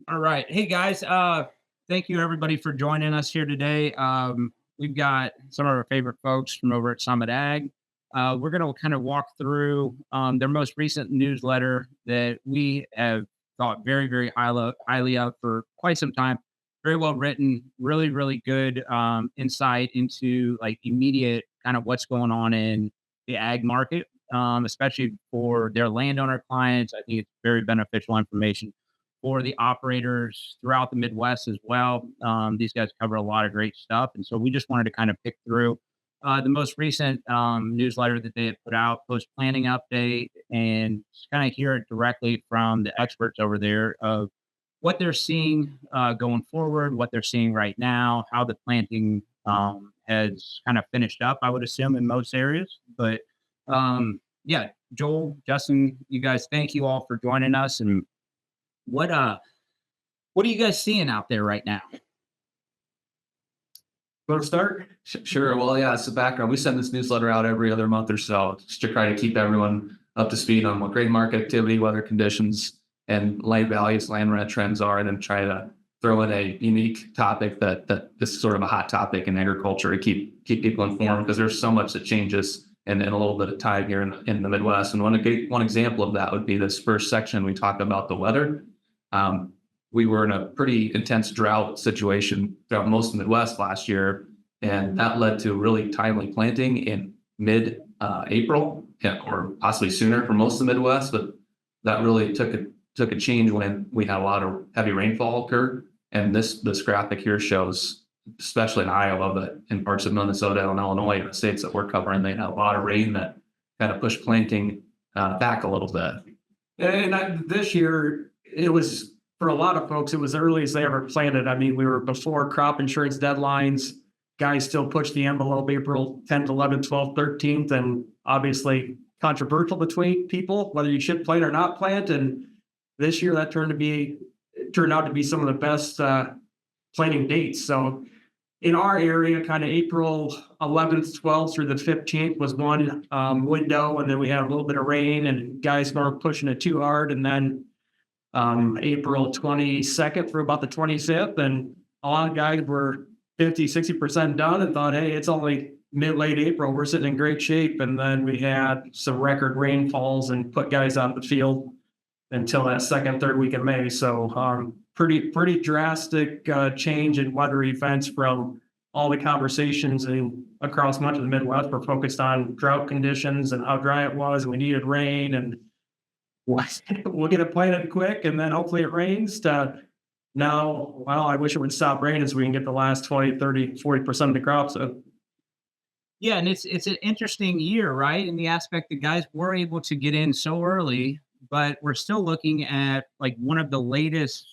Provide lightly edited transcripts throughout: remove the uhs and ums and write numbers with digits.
All right. Hey guys, thank you everybody for joining us here today. We've got some of our favorite folks from over at Summit Ag. We're going to kind of walk through their most recent newsletter that we have thought very highly of for quite some time. Very well written, really good insight into like immediate kind of what's going on in the ag market, especially for their landowner clients. I think it's very beneficial information for the operators throughout the Midwest as well. These guys cover a lot of great stuff. And so we just wanted to kind of pick through the most recent newsletter that they had put out, post planning update, and just kind of hear it directly from the experts over there of what they're seeing going forward, what they're seeing right now, how the planting has kind of finished up, I would assume, in most areas. But yeah, Joel, Justin, you guys, thank you all for joining us. And what what are you guys seeing out there right now? Want to start? Sure. Well, yeah, it's the background. We send this newsletter out every other month or so just to try to keep everyone up to speed on what grain market activity, weather conditions, and land values, land rent trends are, and then try to throw in a unique topic that is sort of a hot topic in agriculture to keep people informed because there's so much that changes in a little bit of time here in the Midwest. And one example of that would be this first section we talk about the weather. Um, we were in a pretty intense drought situation throughout most of the Midwest last year, and that led to really timely planting in mid April, yeah, or possibly sooner for most of the Midwest. But that really took a change when we had a lot of heavy rainfall occur. And this graphic here shows, especially in Iowa, but in parts of Minnesota and Illinois, the states that we're covering, they had a lot of rain that kind of pushed planting back a little bit. This year, it was for a lot of folks, it was early as they ever planted. I mean, we were before crop insurance deadlines. Guys still pushed the envelope April 10th, 11th, 12th, 13th, and obviously controversial between people whether you should plant or not plant. And this year, that turned out to be some of the best planting dates. So in our area, kind of April 11th, 12th through the 15th was one window, and then we had a little bit of rain, and guys weren't pushing it too hard, and then April 22nd through about the 25th. And a lot of guys were 50, 60% done and thought, hey, it's only late April. We're sitting in great shape. And then we had some record rainfalls and put guys out the field until that second, third week of May. So pretty drastic change in weather events from all the conversations across much of the Midwest were focused on drought conditions and how dry it was. And we needed rain, and we'll get it planted quick, and then hopefully it rains. Now, well, I wish it would stop raining so we can get the last 20, 30, 40% of the crop. So, Yeah, and it's an interesting year, right? In the aspect that guys were able to get in so early, but we're still looking at like one of the latest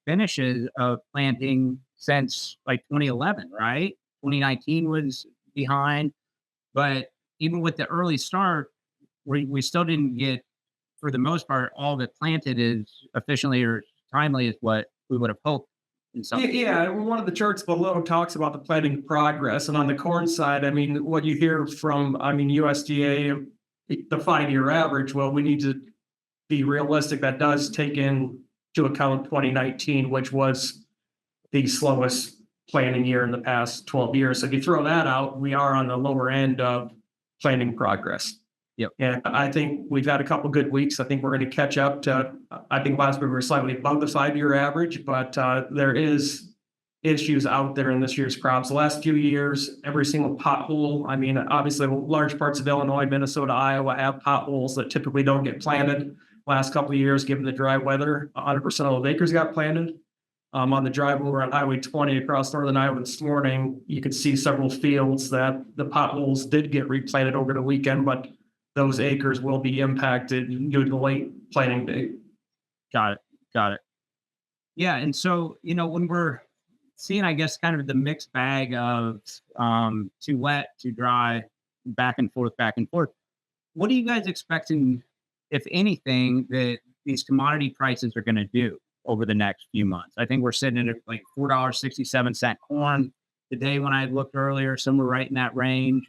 finishes of planting since like 2011, right? 2019 was behind, but even with the early start, we still didn't get, for the most part, all of it planted as efficiently or timely as what we would have hoped in some. yeah, one of the charts below talks about the planting progress. And on the corn side, I mean, what you hear from, I mean, USDA, the 5-year average, well, we need to be realistic. That does take into account 2019, which was the slowest planting year in the past 12 years. So if you throw that out, we are on the lower end of planting progress. Yep. And I think we've had a couple good weeks. I think we're going to catch up to, I think last week we were slightly above the 5-year average, but there is issues out there in this year's crops. The last few years, every single pothole, I mean, obviously large parts of Illinois, Minnesota, Iowa have potholes that typically don't get planted. Last couple of years, given the dry weather, 100% of those acres got planted. On the drive over on Highway 20 across northern Iowa this morning, you could see several fields that the potholes did get replanted over the weekend, but those acres will be impacted due to the late planting date. Got it. Got it. Yeah. And so, when we're seeing, I guess, kind of the mixed bag of too wet, too dry, back and forth, what are you guys expecting, if anything, that these commodity prices are going to do over the next few months? I think we're sitting at like $4.67 corn today. When I looked earlier, somewhere right in that range.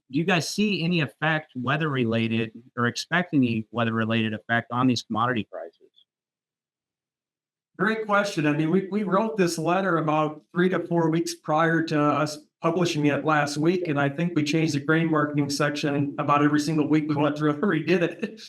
Do you guys see any effect, weather related, or expect any weather related effect on these commodity prices? Great question. I mean, we wrote this letter about 3 to 4 weeks prior to us publishing it last week, and I think we changed the grain marketing section about every single week we went through and redid it.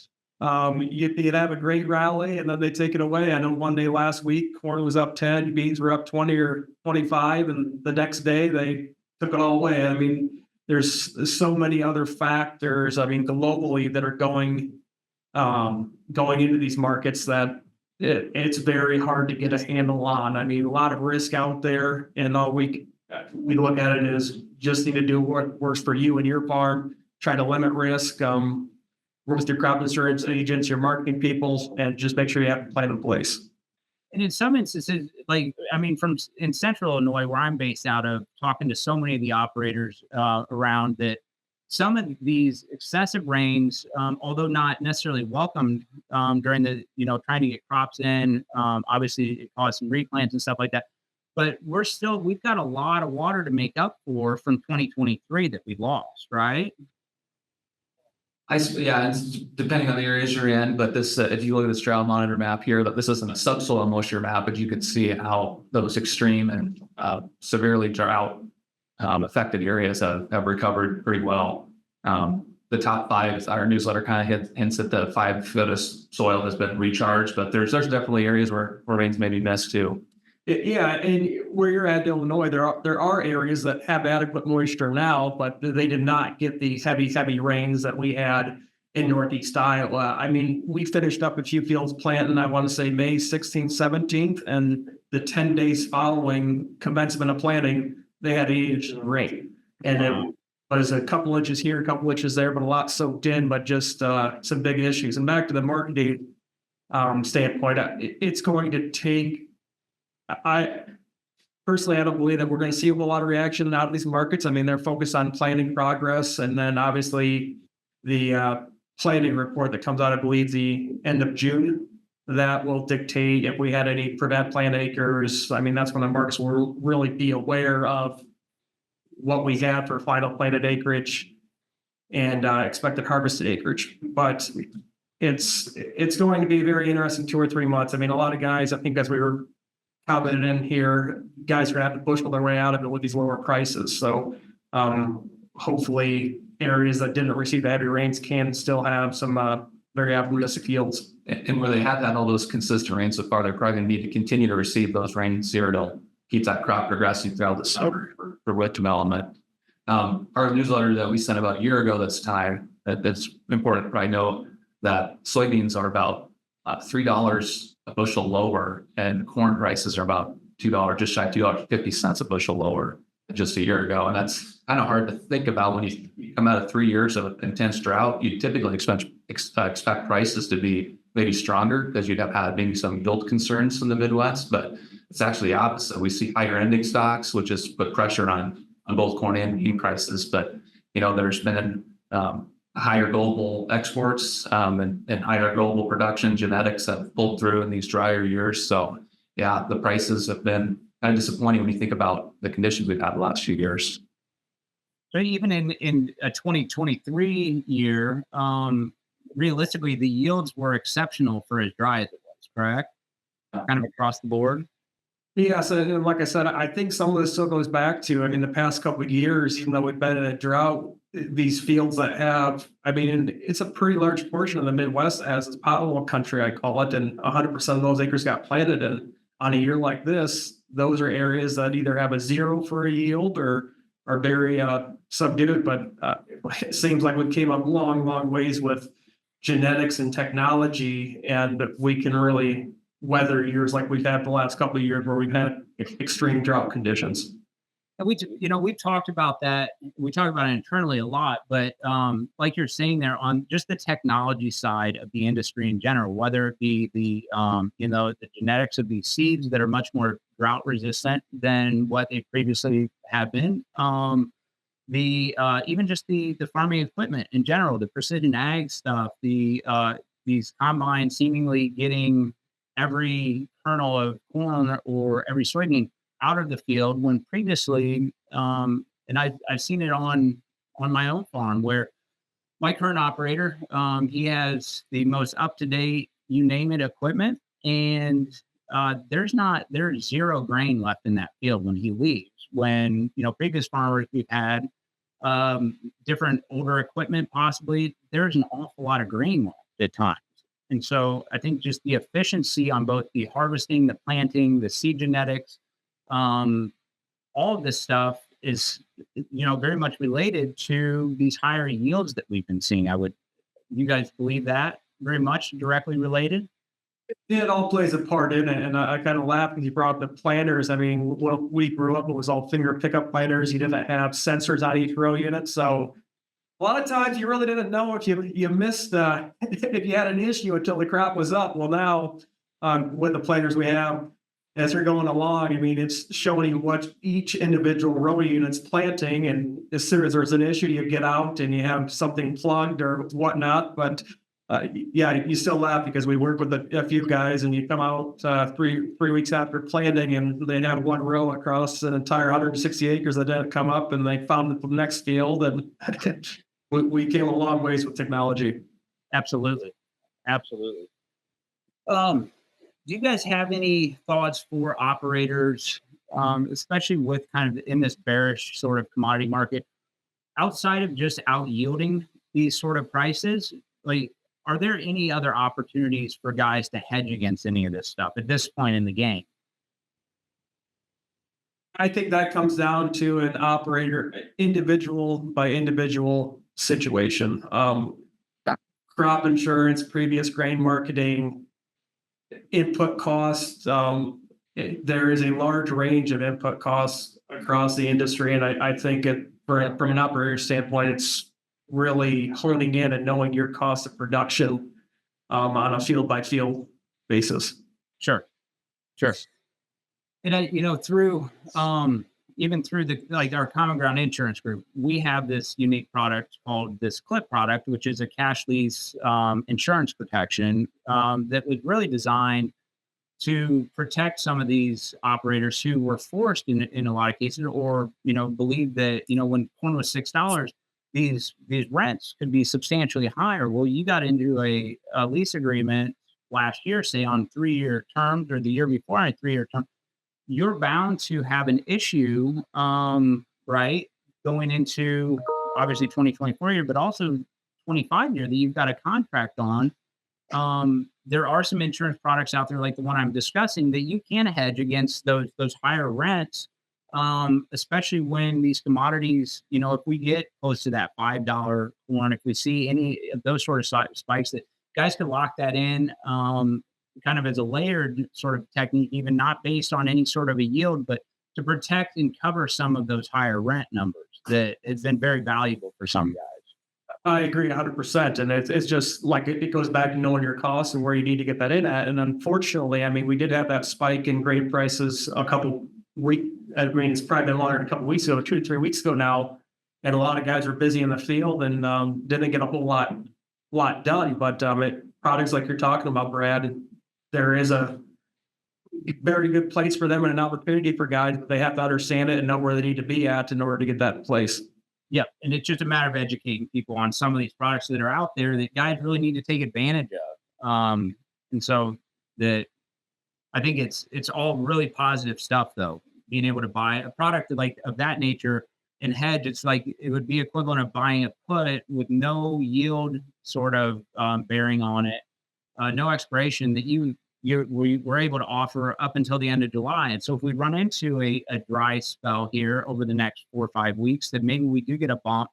You'd have a grain rally, and then they take it away. I know one day last week, corn was up 10, beans were up 20 or 25, and the next day they took it all away. I mean, there's so many other factors. I mean, globally that are going into these markets that it's very hard to get a handle on. I mean, a lot of risk out there, and all we look at it as just need to do what works for you and your farm. Try to limit risk. Work with your crop insurance agents, your marketing people, and just make sure you have a plan in place. And in some instances, like, I mean, in central Illinois, where I'm based out of, talking to so many of the operators around that, some of these excessive rains, although not necessarily welcomed during the, trying to get crops in, obviously it caused some replants and stuff like that. But we've got a lot of water to make up for from 2023 that we lost, right? Yeah, it's depending on the areas you're in, but this, if you look at this drought monitor map here, that this isn't a subsoil moisture map, but you can see how those extreme and severely drought affected areas have recovered pretty well. The top five, our newsletter kind of hints at the 5 foot of soil has been recharged, but there's definitely areas where rains may be missed too. Yeah, and where you're at, Illinois, there are areas that have adequate moisture now, but they did not get the heavy rains that we had in Northeast Iowa. I mean, we finished up a few fields planting, I want to say May 16th, 17th, and the 10 days following commencement of planting, they had 8 inches of rain. And it was a couple inches here, a couple inches there, but a lot soaked in, but just some big issues. And back to the marketing standpoint, it's going to take, I personally, I don't believe that we're going to see a lot of reaction out of these markets. I mean, they're focused on planning progress, and then obviously the planning report that comes out, I believe, the end of June, that will dictate if we had any prevent plant acres. I mean, that's when the markets will really be aware of what we have for final planted acreage and expected harvested acreage. But it's going to be a very interesting 2 or 3 months. I mean, a lot of guys, I think as we were commented in here, guys are going to have to bushel their way out of it with these lower prices. So hopefully areas that didn't receive heavy rains can still have some very optimistic yields. And where they have had all those consistent rains so far, they're probably going to need to continue to receive those rains here to keep that crop progressing throughout the summer for root development. Our newsletter that we sent about a year ago this time, that's important to probably know that soybeans are about $3 a bushel lower, and corn prices are about $2, just shy of $2.50 a bushel lower than just a year ago. And that's kind of hard to think about when you come out of 3 years of intense drought. You typically expect prices to be maybe stronger because you'd have had maybe some yield concerns in the Midwest, but it's actually the opposite. We see higher ending stocks, which has put pressure on both corn and bean prices. But there's been higher global exports and higher global production. Genetics have pulled through in these drier years. So yeah, the prices have been kind of disappointing when you think about the conditions we've had the last few years. So even in a 2023 year, realistically, the yields were exceptional for as dry as it was, correct? Kind of across the board. Yeah, so like I said, I think some of this still goes back to, I mean, the past couple of years, even though we've been in a drought, these fields that have, I mean, it's a pretty large portion of the Midwest as potable country, I call it, and 100% of those acres got planted. And on a year like this, those are areas that either have a 0 for a yield or are very subdued. But it seems like we came a long ways with genetics and technology, and we can really weather years like we've had the last couple of years where we've had extreme drought conditions. And we've talked about that. We talk about it internally a lot, but like you're saying there, on just the technology side of the industry in general, whether it be the genetics of these seeds that are much more drought resistant than what they previously have been, even just the farming equipment in general, the precision ag stuff, these combines seemingly getting every kernel of corn or every soybean out of the field, when previously, and I've seen it on my own farm, where my current operator, he has the most up-to-date, you name it, equipment, and there's zero grain left in that field when he leaves. When, previous farmers we've had, different older equipment, possibly, there's an awful lot of grain left at times. And so I think just the efficiency on both the harvesting, the planting, the seed genetics, um, all of this stuff is, very much related to these higher yields that we've been seeing. You guys believe that very much directly related? It all plays a part in it, and I kind of laugh when you brought up the planters. I mean, when we grew up, it was all finger pickup planters. You didn't have sensors on each row unit, so a lot of times you really didn't know if you missed if you had an issue until the crop was up. Well, now with the planters we have, as they're going along, I mean, it's showing you what each individual row unit's planting, and as soon as there's an issue, you get out and you have something plugged or whatnot. But yeah, you still laugh because we work with a few guys, and you come out 3 weeks after planting, and they have one row across an entire 160 acres that didn't come up, and they found the next field, and we came a long ways with technology. Absolutely. Absolutely. Do you guys have any thoughts for operators, especially with kind of in this bearish sort of commodity market, outside of just out yielding these sort of prices? Like, are there any other opportunities for guys to hedge against any of this stuff at this point in the game? I think that comes down to an operator, individual by individual situation. Crop insurance, previous grain marketing, input costs. There is a large range of input costs across the industry, and I think from an operator standpoint, it's really honing in and knowing your cost of production on a field by field basis. Sure. Sure. And through even through our Common Ground Insurance Group, we have this unique product called this CLIP product, which is a cash lease insurance protection that was really designed to protect some of these operators who were forced in a lot of cases, or believe that when corn was $6, these rents could be substantially higher. Well, you got into a lease agreement last year, say on 3-year terms, or the year before on a 3-year term, you're bound to have an issue, right, going into obviously 2024 year, but also 25 year that you've got a contract on. There are some insurance products out there like the one I'm discussing that you can hedge against those higher rents, especially when these commodities, if we get close to that $5 corn, if we see any of those sort of spikes, that guys can lock that in, kind of as a layered sort of technique, even not based on any sort of a yield, but to protect and cover some of those higher rent numbers that has been very valuable for some guys. I agree 100%. And it's just like it goes back to knowing your costs and where you need to get that in at. And unfortunately, I mean, we did have that spike in grain prices a couple weeks. I mean, it's probably been longer than a couple weeks ago, 2 to 3 weeks ago now. And a lot of guys were busy in the field and didn't get a whole lot done. But products like you're talking about, Brad, there is a very good place for them and an opportunity for guys. They have to understand it and know where they need to be at in order to get that in place. Yeah. And it's just a matter of educating people on some of these products that are out there that guys really need to take advantage of. And so I think it's all really positive stuff, though. Being able to buy a product like of that nature and hedge, it's like it would be equivalent of buying a put with no yield sort of bearing on it, no expiration that we were able to offer up until the end of July. And so if we run into a dry spell here over the next 4 or 5 weeks, then maybe we do get a bump.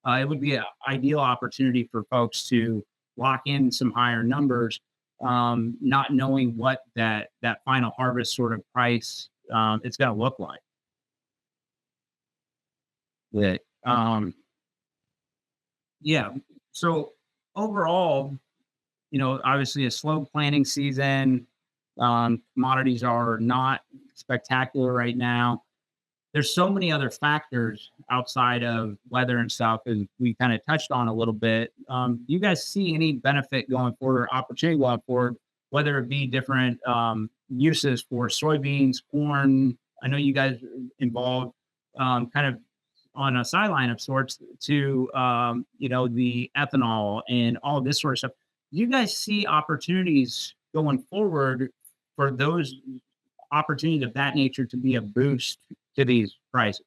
It would be an ideal opportunity for folks to lock in some higher numbers, not knowing what that final harvest sort of price it's going to look like. That yeah. So overall, obviously a slow planting season. Commodities are not spectacular right now. There's so many other factors outside of weather and stuff, and we kind of touched on a little bit. Do you guys see any benefit going forward or opportunity going forward, whether it be different uses for soybeans, corn? I know you guys are involved kind of on a sideline of sorts to, the ethanol and all of this sort of stuff. Do you guys see opportunities going forward for those opportunities of that nature to be a boost to these prices.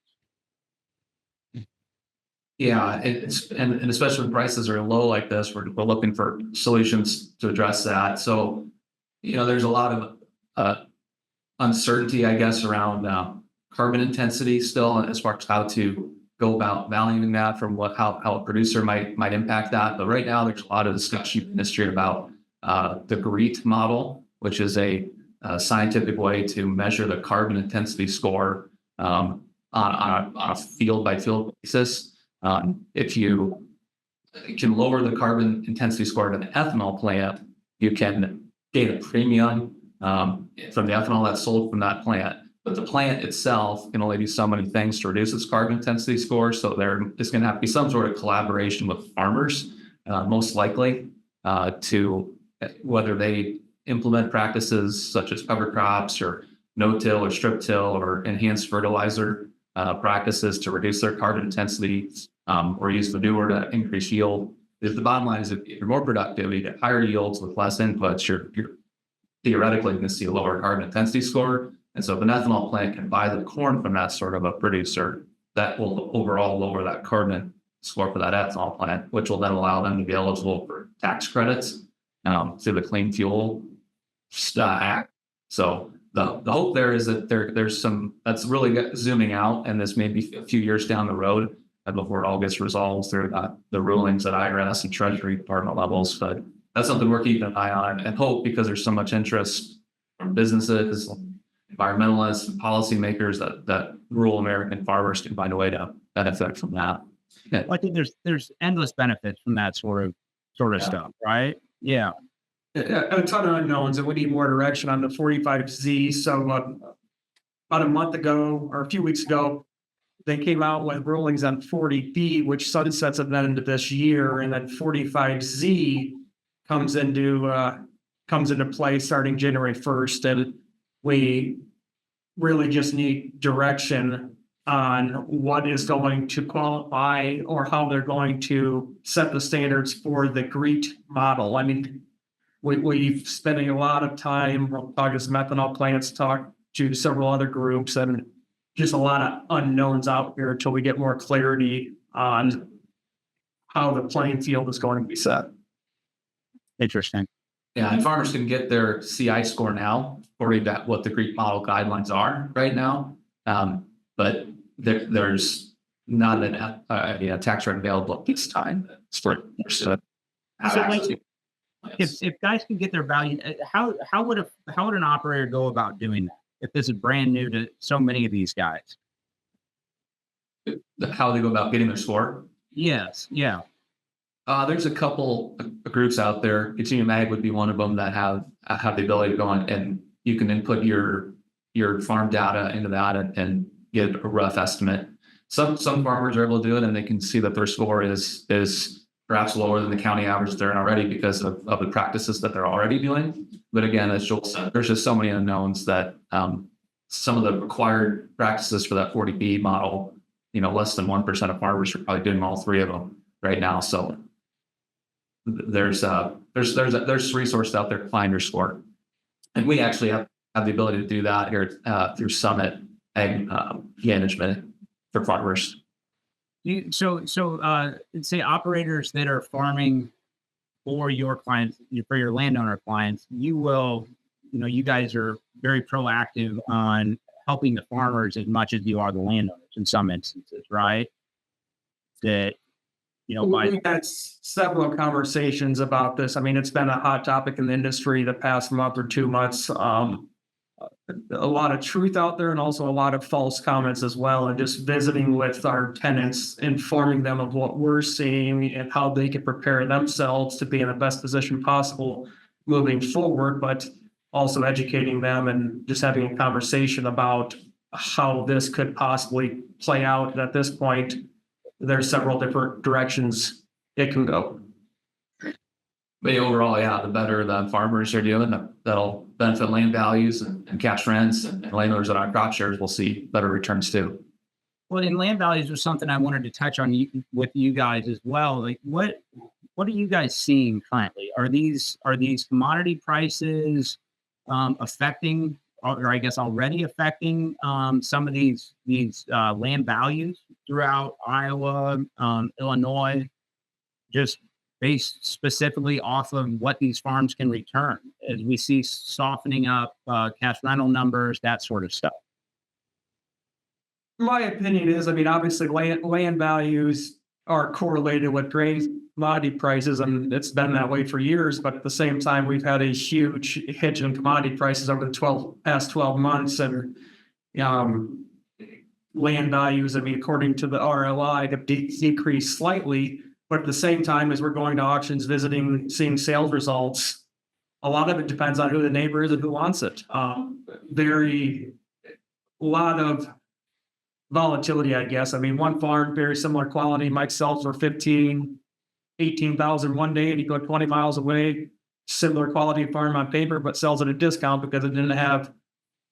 Yeah, and especially when prices are low like this, we're looking for solutions to address that. So, there's a lot of uncertainty, I guess, around carbon intensity still, as far as how to go about valuing that from how a producer might impact that. But right now, there's a lot of discussion in the industry about the GREET model, which is a scientific way to measure the carbon intensity score on a field by field basis. If you can lower the carbon intensity score at an ethanol plant, you can gain a premium from the ethanol that's sold from that plant. But the plant itself can only do so many things to reduce its carbon intensity score. So there is going to have to be some sort of collaboration with farmers, most likely, to whether they implement practices such as cover crops or no-till or strip-till or enhanced fertilizer practices to reduce their carbon intensity, or use manure to increase yield. If the bottom line is, if you're more productive, you get higher yields with less inputs, you're theoretically going to see a lower carbon intensity score. And so if an ethanol plant can buy the corn from that sort of a producer, that will overall lower that carbon score for that ethanol plant, which will then allow them to be eligible for tax credits through the Clean Fuel Act. So the hope there is that there's some that's really zooming out, and this may be a few years down the road before it all gets resolved through the rulings at IRS and Treasury Department levels. But that's something we're keeping an eye on, and hope, because there's so much interest from businesses, environmentalists, and policymakers that rural American farmers can find a way to benefit from that. Well, I think there's endless benefits from that sort of stuff, right? Yeah. A ton of unknowns, and we need more direction on the 45Z. So about a month ago or a few weeks ago, they came out with rulings on 40B, which sunsets at the end of this year, and then 45Z comes into play starting January 1st. And we really just need direction on what is going to qualify or how they're going to set the standards for the GREET model. I mean, we've spending a lot of time talking to some ethanol plants, talk to several other groups, and just a lot of unknowns out here until we get more clarity on how the playing field is going to be set. Interesting. Yeah, and farmers can get their CI score now, or read that what the GREET model guidelines are right now. But there's not a tax credit available at this time. So if guys can get their value, how would an operator go about doing that if this is brand new to so many of these guys? How they go about getting their score? Yes. Yeah. There's a couple of groups out there. Continuum Ag would be one of them that have the ability to go on, and you can input your farm data into that and get a rough estimate. Some farmers are able to do it, and they can see that their score is perhaps lower than the county average they're in already because of the practices that they're already doing. But again, as Joel said, there's just so many unknowns that some of the required practices for that 40B model, less than 1% of farmers are probably doing all three of them right now. So there's resources out there to find your score. And we actually have the ability to do that here through Summit Ag Management for farmers. So say operators that are farming for your clients, for your landowner clients, you guys are very proactive on helping the farmers as much as you are the landowners in some instances, right? That, we've had several conversations about this. I mean, it's been a hot topic in the industry the past month or 2 months. A lot of truth out there, and also a lot of false comments as well. And just visiting with our tenants, informing them of what we're seeing and how they can prepare themselves to be in the best position possible moving forward, but also educating them and just having a conversation about how this could possibly play out. And at this point, there's several different directions it can go. But overall, yeah, the better the farmers are doing, that'll benefit land values and cash rents, and landowners that aren't crop shares will see better returns too. Well, in land values was something I wanted to touch on with you guys as well. Like, what are you guys seeing currently? Are these commodity prices affecting, or I guess already affecting some of these land values throughout Iowa, Illinois, just based specifically off of what these farms can return as we see softening up cash rental numbers, that sort of stuff. My opinion is, I mean, obviously land values are correlated with grain commodity prices, and it's been that way for years. But at the same time, we've had a huge hitch in commodity prices over the past 12 months, and land values, I mean, according to the RLI, have decreased slightly. But at the same time, as we're going to auctions, visiting, seeing sales results, a lot of it depends on who the neighbor is and who wants it. A lot of volatility, I guess. I mean, one farm, very similar quality, might sell for 18,000 one day, and you go 20 miles away, similar quality farm on paper, but sells at a discount because it didn't have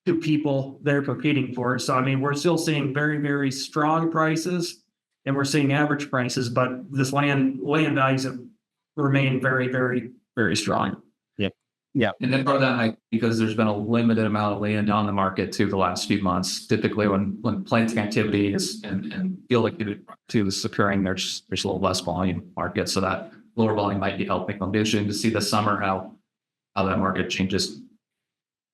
two people there competing for it. So, I mean, we're still seeing very, very strong prices, and we're seeing average prices, but this land values have remained very, very, very strong. Yeah. And then part of that, because there's been a limited amount of land on the market too the last few months. Typically, when planting activity is and field activity is occurring, there's a little less volume market, so that lower volume might be helping. I'm interested to see this summer how that market changes.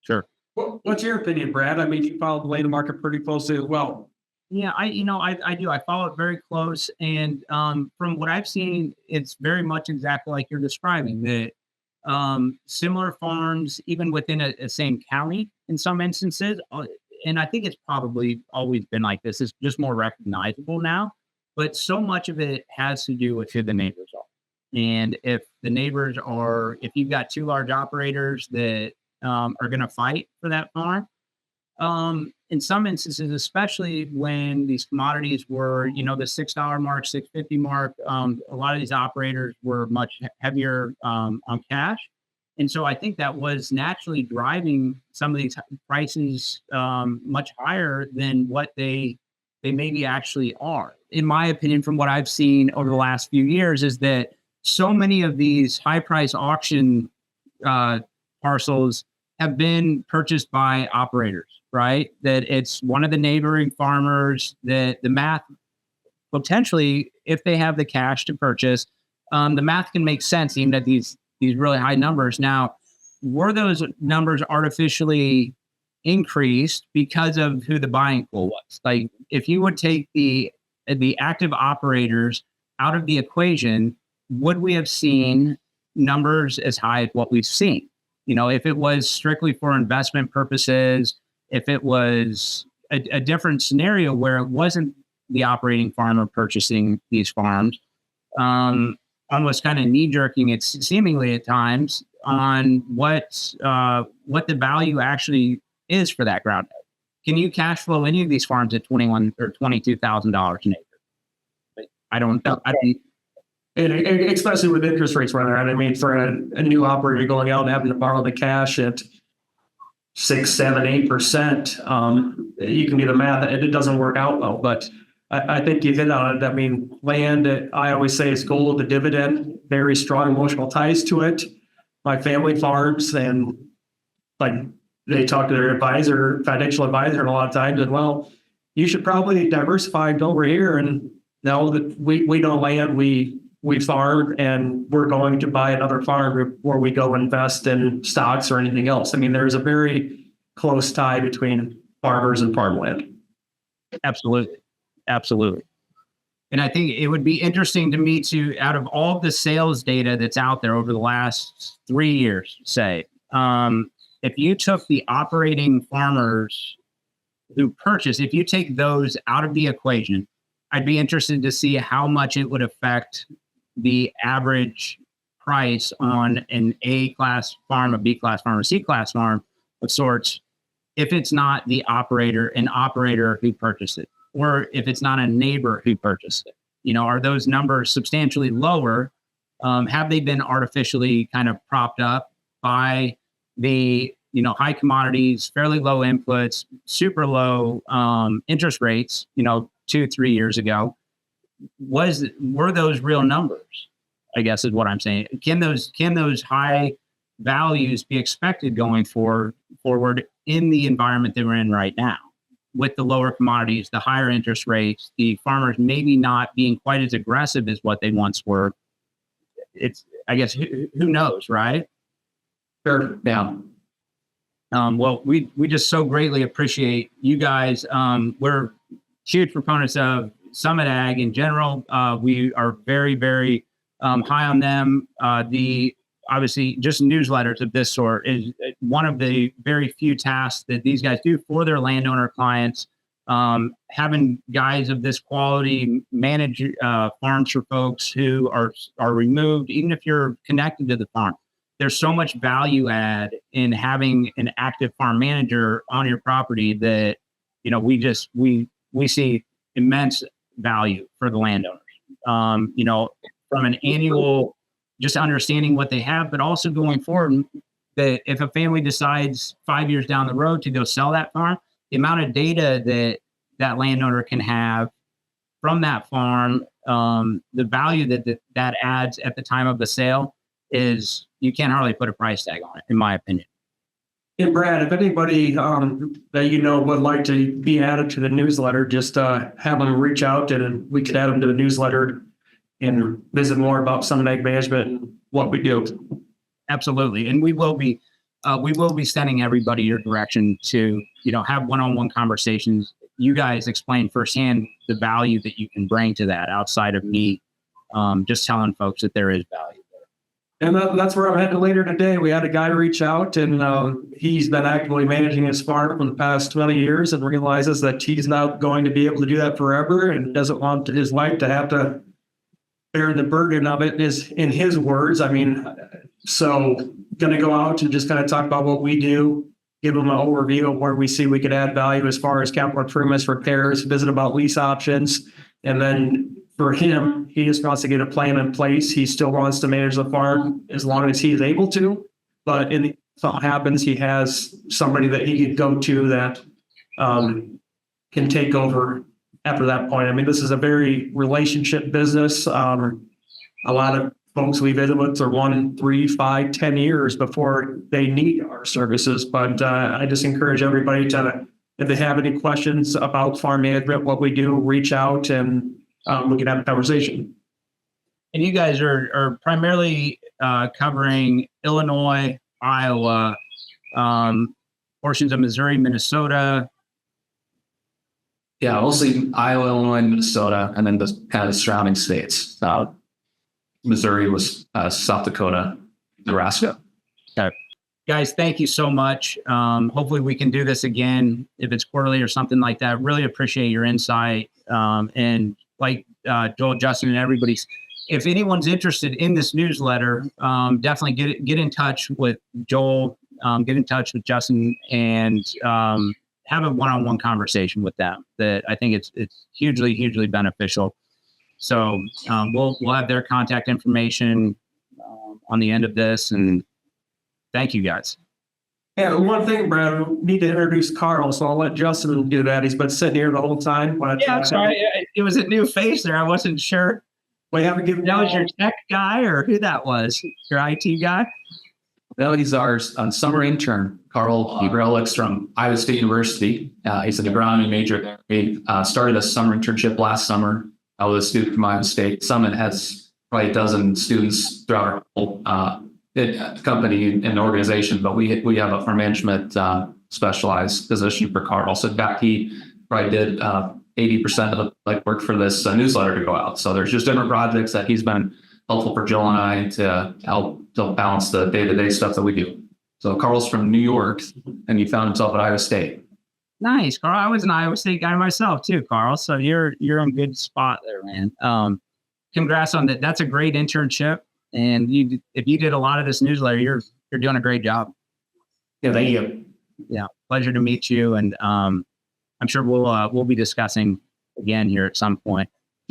Sure. What's your opinion, Brad? I mean, you follow the land market pretty closely as well. Yeah, I do. I follow it very close, and from what I've seen, it's very much exactly like you're describing. That similar farms, even within a same county, in some instances, and I think it's probably always been like this. It's just more recognizable now, but so much of it has to do with who the neighbors are, and if the neighbors are, if you've got two large operators that are going to fight for that farm. In some instances, especially when these commodities were, the $6 mark, $6.50 mark, a lot of these operators were much heavier on cash. And so I think that was naturally driving some of these prices much higher than what they maybe actually are. In my opinion, from what I've seen over the last few years, is that so many of these high price auction parcels have been purchased by operators, right? That it's one of the neighboring farmers, that the math potentially, if they have the cash to purchase, the math can make sense even at these really high numbers. Now, were those numbers artificially increased because of who the buying pool was? Like, if you would take the active operators out of the equation, would we have seen numbers as high as what we've seen? If it was strictly for investment purposes, if it was a different scenario where it wasn't the operating farmer purchasing these farms, almost kind of knee-jerking it seemingly at times on what the value actually is for that ground. Can you cash flow any of these farms at $21,000 or $22,000 an acre? I don't know. And especially with interest rates where they're at, I mean, for a new operator going out and having to borrow the cash at 6, 7, 8%, you can do the math. It doesn't work out well, but I think you hit on it. I mean, land, I always say, is gold, the dividend, very strong emotional ties to it. My family farms, and like they talk to their financial advisor, a lot of times, and well, you should probably diversify over here. And now that we don't land, we farm, and we're going to buy another farm before we go invest in stocks or anything else. I mean, there's a very close tie between farmers and farmland. Absolutely. And I think it would be interesting to me to, out of all the sales data that's out there over the last 3 years, say, if you took the operating farmers who purchase, if you take those out of the equation, I'd be interested to see how much it would affect the average price on an A-class farm, a B-class farm, a C-class farm of sorts, if it's not an operator who purchased it, or if it's not a neighbor who purchased it. Are those numbers substantially lower? Have they been artificially kind of propped up by the high commodities, fairly low inputs, super low interest rates, 2-3 years ago? Were those real numbers? I guess is what I'm saying. Can those high values be expected going forward in the environment that we're in right now, with the lower commodities, the higher interest rates, the farmers maybe not being quite as aggressive as what they once were? It's, I guess, who knows, right? Sure. Yeah. Well, we just so greatly appreciate you guys. We're huge proponents of Summit Ag in general. We are very, very high on them. The obviously just newsletters of this sort is one of the very few tasks that these guys do for their landowner clients. Having guys of this quality manage farms for folks who are removed, even if you're connected to the farm. There's so much value add in having an active farm manager on your property that, we see immense value for the landowners. From an annual, just understanding what they have, but also going forward, that if a family decides 5 years down the road to go sell that farm, the amount of data that landowner can have from that farm, the value that adds at the time of the sale is, you can't hardly put a price tag on it, in my opinion. And Brad, if anybody that would like to be added to the newsletter, just have them reach out and we could add them to the newsletter and visit more about Summit Ag Management and what we do. Absolutely. And we will be sending everybody your direction to, have one-on-one conversations. You guys explain firsthand the value that you can bring to that outside of me just telling folks that there is value. And that's where I'm headed later today. We had a guy reach out and he's been actively managing his farm for the past 20 years and realizes that he's not going to be able to do that forever and doesn't want his wife to have to bear the burden of it, is in his words. I mean, so going to go out and just kind of talk about what we do, give them an overview of where we see we could add value as far as capital improvements, repairs, visit about lease options. And then for him, he just wants to get a plan in place. He still wants to manage the farm as long as he is able to. But if something happens, he has somebody that he could go to that can take over after that point. I mean, this is a very relationship business. A lot of folks we visit with are 1, 3, 5, 10 years before they need our services. But I just encourage everybody to, if they have any questions about farm management, what we do, reach out and we can have a conversation. And you guys are primarily covering Illinois, Iowa, portions of Missouri, Minnesota. Yeah, mostly Iowa, Illinois, and Minnesota, and then the kind of surrounding states. Missouri was South Dakota, Nebraska. Okay. Guys, thank you so much. Hopefully we can do this again if it's quarterly or something like that. Really appreciate your insight. And like Joel, Justin, and everybody's, if anyone's interested in this newsletter, definitely get in touch with Joel, get in touch with Justin, and have a one-on-one conversation with them. That I think it's hugely beneficial. So we'll have their contact information on the end of this, and thank you guys. Yeah, one thing, Brad, we need to introduce Carl, so I'll let Justin do that. He's been sitting here the whole time. But, yeah, I'm sorry. It was a new face there. I wasn't sure. We haven't given that was your tech guy or who that was, your IT guy? Well, he's our summer intern, Carl Ebrelix from Iowa State University. He's an agronomy major there. We started a summer internship last summer with a student from Iowa State. Summit has probably a dozen students throughout our whole company and organization, but we have a farm management specialized position for Carl. So in fact, he probably did 80% of the work for this newsletter to go out. So there's just different projects that he's been helpful for Jill and I to help balance the day-to-day stuff that we do. So Carl's from New York, and he found himself at Iowa State. Nice, Carl. I was an Iowa State guy myself too, Carl. So you're in a good spot there, man. Congrats on that. That's a great internship. And if you did a lot of this newsletter, you're doing a great job. Yeah, thank you. Yeah, pleasure to meet you. And I'm sure we'll be discussing again here at some point.